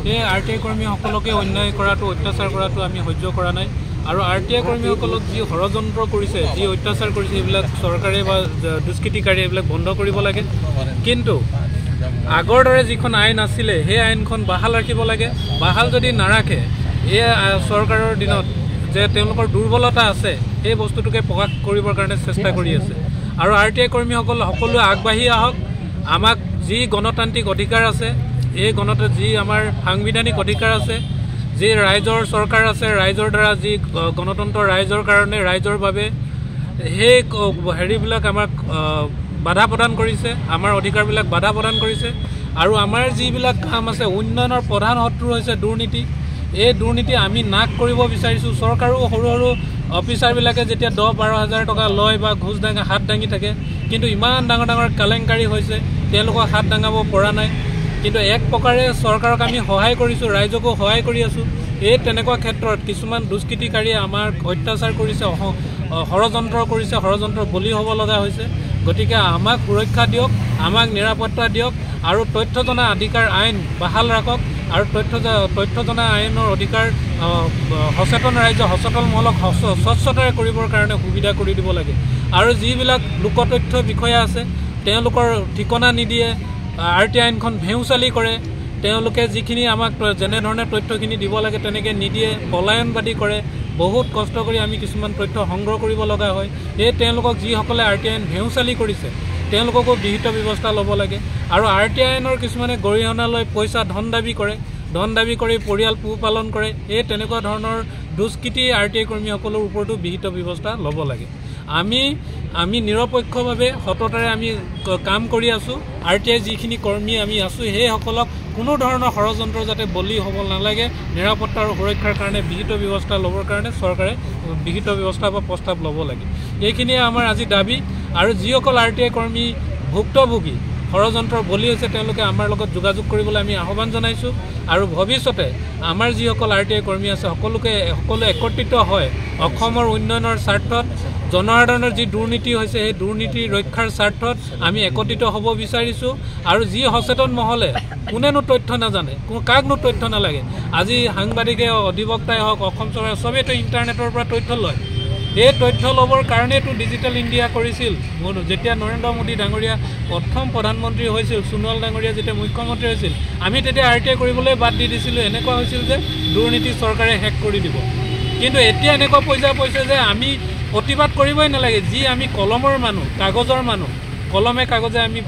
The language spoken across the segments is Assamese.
সেই RTI কৰ্মীসকলকে অন্যায় কৰাটো অত্যাচাৰ কৰাটো আমি সহ্য কৰা নাই আৰু RTI কৰ্মীসকলক যি ষড়যন্ত্ৰ কৰিছে যি অত্যাচাৰ কৰিছে এইবিলাক চৰকাৰে বা দুষ্কৃতিকাৰী এইবিলাক বন্ধ কৰিব লাগে কিন্তু আগৰ দৰে যিখন আইন আছিলে সেই আইনখন বাহাল ৰাখিব লাগে বাহাল যদি নাৰাখে এই চৰকাৰৰ দিনত যে তেওঁলোকৰ দুৰ্বলতা আছে এই বস্তুটোকে প্ৰকাশ কৰিবৰ কাৰণে চেষ্টা কৰি আছে আৰু RTI কৰ্মীসকল সকলোৱে আগবাঢ়ি আহক আমাক যি গণতান্ত্ৰিক অধিকাৰ আছে এই যি আমাৰ সাংবিধানিক অধিকাৰ আছে যি ৰাইজৰ চৰকাৰ আছে ৰাইজৰ দ্বাৰা যি গণতন্ত্ৰ ৰাইজৰ কাৰণে ৰাইজৰ বাবে সেই হেৰিবিলাক আমাক বাধা প্ৰদান কৰিছে আমাৰ অধিকাৰবিলাক বাধা প্ৰদান কৰিছে আৰু আমাৰ যিবিলাক কাম আছে উন্নয়নৰ প্ৰধান শত্ৰু হৈছে দুৰ্নীতি এই দুৰ্নীতি আমি নাক কৰিব বিচাৰিছোঁ চৰকাৰো সৰু সৰু অফিচাৰবিলাকে যেতিয়া 10-12 হাজাৰ টকা লয় বা ঘোষ দাঙা হাত দাঙি থাকে কিন্তু ইমান ডাঙৰ ডাঙৰ কেলেংকাৰী হৈছে তেওঁলোকক হাত দাঙাব পৰা নাই কিন্তু এক প্ৰকাৰে চৰকাৰক আমি সহায় কৰিছোঁ ৰাইজকো সহায় কৰি আছোঁ এই তেনেকুৱা ক্ষেত্ৰত কিছুমান দুষ্কৃতিকাৰীয়ে আমাৰ অত্যাচাৰ কৰিছে ষড়যন্ত্ৰ কৰিছে ষড়যন্ত্ৰৰ বলি হ'ব লগা হৈছে গতিকে আমাক সুৰক্ষা দিয়ক আমাক নিৰাপত্তা দিয়ক আৰু তথ্য জনা অধিকাৰ আইন বাহাল ৰাখক আৰু তথ্য জনা আইনৰ অধিকাৰ সচেতন ৰাইজ সচেতনমূলক স্বচ্ছতাৰে কৰিবৰ কাৰণে সুবিধা কৰি দিব লাগে আৰু যিবিলাক লোকতথ্য বিষয়া আছে তেওঁলোকৰ ঠিকনা নিদিয়ে RTI আইনখন ভেউচালি কৰে তেওঁলোকে যিখিনি আমাক যেনেধৰণে তথ্যখিনি দিব লাগে তেনেকৈ নিদিয়ে পলায়নবাদী কৰে বহুত কষ্ট কৰি আমি কিছুমান তথ্য সংগ্ৰহ কৰিব লগা হয় এই তেওঁলোকক যিসকলে RTI আইন ভেউচালি কৰিছে তেওঁলোককো বিহিত ব্যৱস্থা ল'ব লাগে আৰু RTI আইনৰ কিছুমানে গৰিহণালৈ পইচা ধন দাবী কৰি পৰিয়াল পোহপালন কৰে এই তেনেকুৱা ধৰণৰ দুষ্কৃতি RTI কৰ্মীসকলৰ ওপৰতো বিহিত ব্যৱস্থা ল'ব লাগে আমি নিৰপেক্ষভাৱে সততাৰে আমি কাম কৰি আছোঁ RTI যিখিনি কৰ্মী আমি আছোঁ সেইসকলক কোনো ধৰণৰ ষড়যন্ত্ৰ যাতে বলি হ'ব নালাগে নিৰাপত্তা আৰু সুৰক্ষাৰ কাৰণে বিহিত ব্যৱস্থা ল'বৰ কাৰণে চৰকাৰে বিহিত ব্যৱস্থা বা প্ৰস্তাৱ ল'ব লাগে এইখিনিয়ে আমাৰ আজি দাবী আৰু যিসকল RTI কৰ্মী ভুক্তভোগী ষড়যন্ত্ৰৰ বলি হৈছে তেওঁলোকে আমাৰ লগত যোগাযোগ কৰিবলৈ আমি আহ্বান জনাইছোঁ আৰু ভৱিষ্যতে আমাৰ যিসকল RTI কৰ্মী আছে সকলো একত্ৰিত হয় অসমৰ উন্নয়নৰ স্বাৰ্থত জনসাধাৰণৰ যি দুৰ্নীতি হৈছে সেই দুৰ্নীতি ৰক্ষাৰ স্বাৰ্থত আমি একত্ৰিত হ'ব বিচাৰিছোঁ আৰু যি সচেতন মহলে কোনেনো তথ্য নাজানে কাকনো তথ্য নালাগে আজি সাংবাদিকে অধিবক্তাই হওক অসম চৰকাৰে চবেইতো ইণ্টাৰনেটৰ পৰা তথ্য লয় এই তথ্য ল'বৰ কাৰণেতো ডিজিটেল ইণ্ডিয়া কৰিছিল যেতিয়া নৰেন্দ্ৰ মোদী ডাঙৰীয়া প্ৰথম প্ৰধানমন্ত্ৰী হৈছিল সোণোৱাল ডাঙৰীয়া যেতিয়া মুখ্যমন্ত্ৰী হৈছিল আমি তেতিয়া RTI কৰিবলৈ বাদ দি দিছিলোঁ এনেকুৱা হৈছিল যে দুৰ্নীতি চৰকাৰে শেষ কৰি দিব কিন্তু এতিয়া এনেকুৱা পৰ্যায় পৰিছে যে আমি প্ৰতিবাদ কৰিবই নালাগে যি আমি কলমৰ মানুহ কাগজৰ মানুহ কলমে কাগজে আমি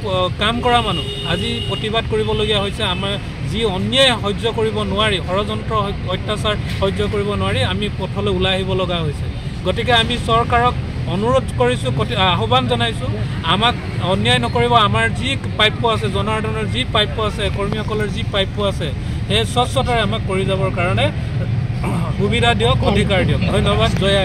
কাম কৰা মানুহ আজি প্ৰতিবাদ কৰিবলগীয়া হৈছে আমাৰ যি অন্যায় সহ্য কৰিব নোৱাৰি ষড়যন্ত্ৰ অত্যাচাৰ সহ্য কৰিব নোৱাৰি আমি পথলৈ ওলাই আহিব লগা হৈছে গতিকে আমি চৰকাৰক অনুৰোধ কৰিছোঁ আহ্বান জনাইছোঁ আমাক অন্যায় নকৰিব আমাৰ যি প্ৰাপ্য আছে জনসাধাৰণৰ যি প্ৰাপ্য আছে কৰ্মীসকলৰ যি প্ৰাপ্য আছে সেই স্বচ্ছতাৰে আমাক কৰি যাবৰ কাৰণে সুবিধা দিয়ক অধিকাৰ দিয়ক ধন্যবাদ জয়